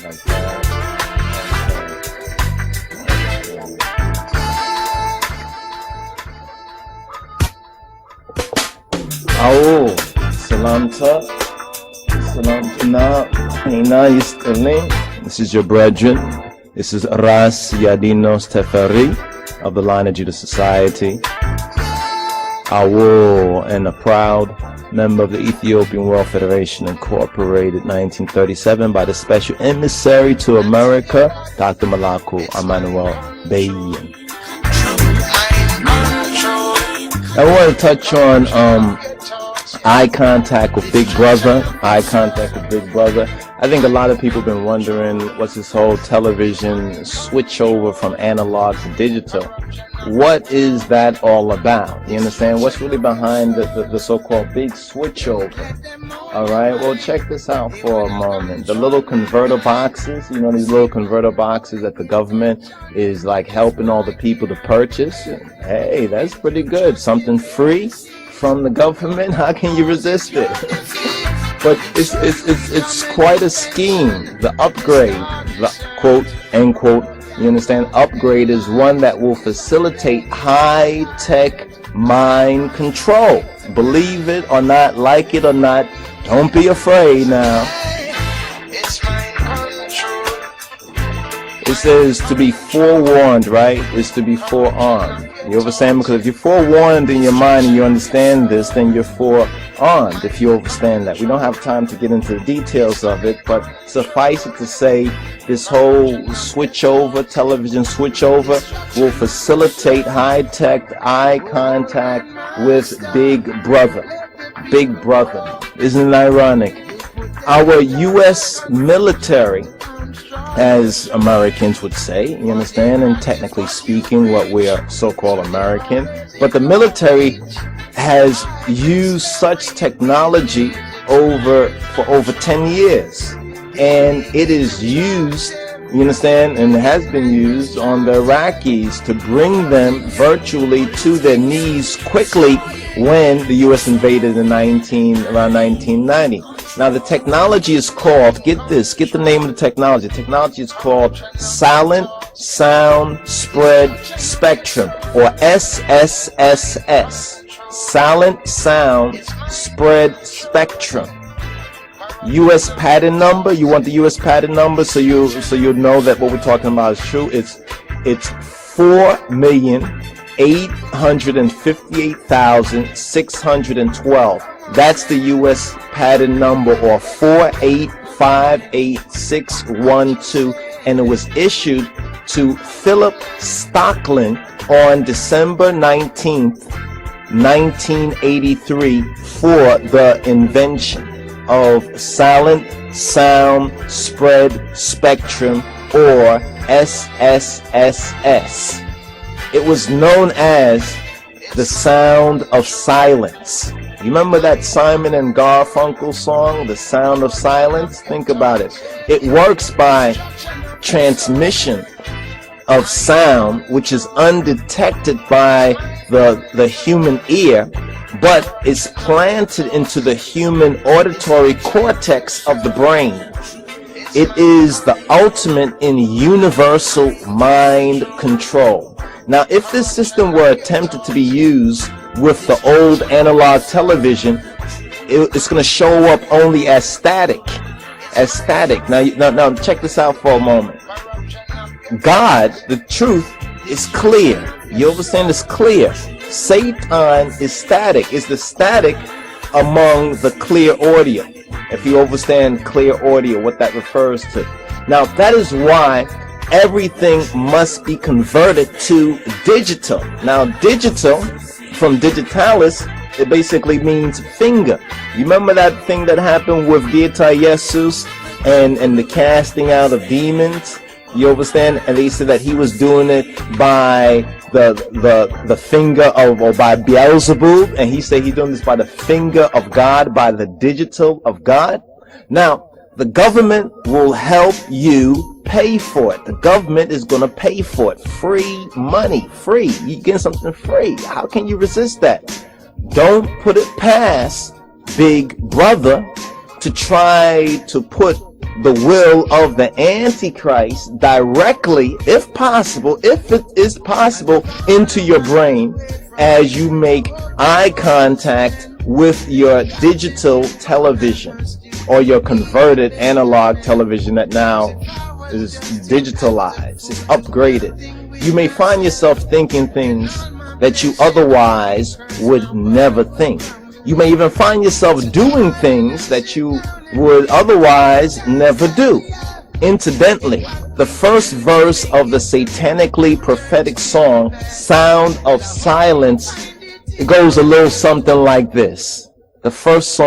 like that. Oh, Salamta. Salamtina. Hina Yistelin. This is your brethren. This is Ras Yadinos Teferi of the line of Judah Society. Awo, and a proud member of the Ethiopian World Federation, incorporated 1937 by the Special Emissary to America, Dr. Malaku Emmanuel Bayin. I want to touch on eye contact with Big Brother. Eye contact with Big Brother. I think a lot of people have been wondering what's this whole television switch over from analog to digital. What is that all about? You understand? What's really behind the so-called big switch over? All right, well, check this out for a moment. The little converter boxes, you know, these little converter boxes that the government is like helping all the people to purchase. Hey, that's pretty good. Something free from the government. How can you resist it? But it's quite a scheme. The upgrade, the quote, end quote, you understand, upgrade is one that will facilitate high-tech mind control. Believe it or not, like it or not, don't be afraid now. It says to be forewarned, right, is to be forearmed. You understand? Because if you're forewarned in your mind and you understand this, then you're forearmed if you understand that. We don't have time to get into the details of it, but suffice it to say, this whole switchover, television switchover, will facilitate high-tech eye contact with Big Brother. Big Brother. Isn't it ironic? Our U.S. military, as Americans would say, you understand, and technically speaking, what we are so-called American, but the military has used such technology for over 10 years, and it is used, you understand, and it has been used on the Iraqis to bring them virtually to their knees quickly when the U.S. invaded in around 1990. Now the technology is called, get this, get the name of the technology. The technology is called Silent Sound Spread Spectrum, or SSSS. Silent Sound Spread Spectrum. U.S. patent number. You want the U.S. patent number so you know that what we're talking about is true. It's 4,858,612. That's the U.S. patent number, or 4858612, and it was issued to Philip Stocklin on December 19th, 1983, for the invention of Silent Sound Spread Spectrum, or SSSS. It was known as the sound of silence. You remember that Simon and Garfunkel song, The Sound of Silence? Think about it. It works by transmission of sound, which is undetected by the human ear, but it's planted into the human auditory cortex of the brain. It is the ultimate in universal mind control. Now, if this system were attempted to be used with the old analog television, it's going to show up only as static. Now, check this out for a moment. God, the truth, is clear. You understand? It's clear. Satan is static. It's the static among the clear audio. If you understand clear audio, what that refers to. Now, that is why everything must be converted to digital. Now, digital, from digitalis, it basically means finger. You remember that thing that happened with Dieta Jesus and the casting out of demons? You understand? And they said that he was doing it by the finger of, or by Beelzebub, and he said he's doing this by the finger of God, by the digital of God. Now, the government will help you pay for it. The government is going to pay for it. Free money, free. You get something free. How can you resist that? Don't put it past Big Brother to try to put the will of the Antichrist directly, if possible, if it is possible, into your brain as you make eye contact with your digital television or your converted analog television that now is digitalized, it's upgraded. You may find yourself thinking things that you otherwise would never think. You may even find yourself doing things that you would otherwise never do. Incidentally, the first verse of the satanically prophetic song, Sound of Silence, it goes a little something like this. The first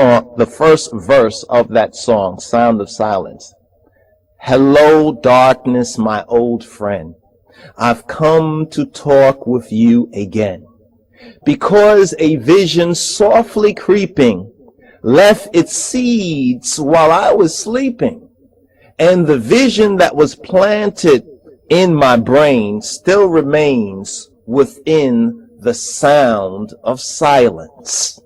verse of that song, Sound of Silence. Hello, darkness, my old friend. I've come to talk with you again. Because a vision softly creeping left its seeds while I was sleeping, and the vision that was planted in my brain still remains within the sound of silence.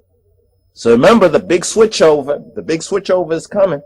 So remember, the big switchover is coming.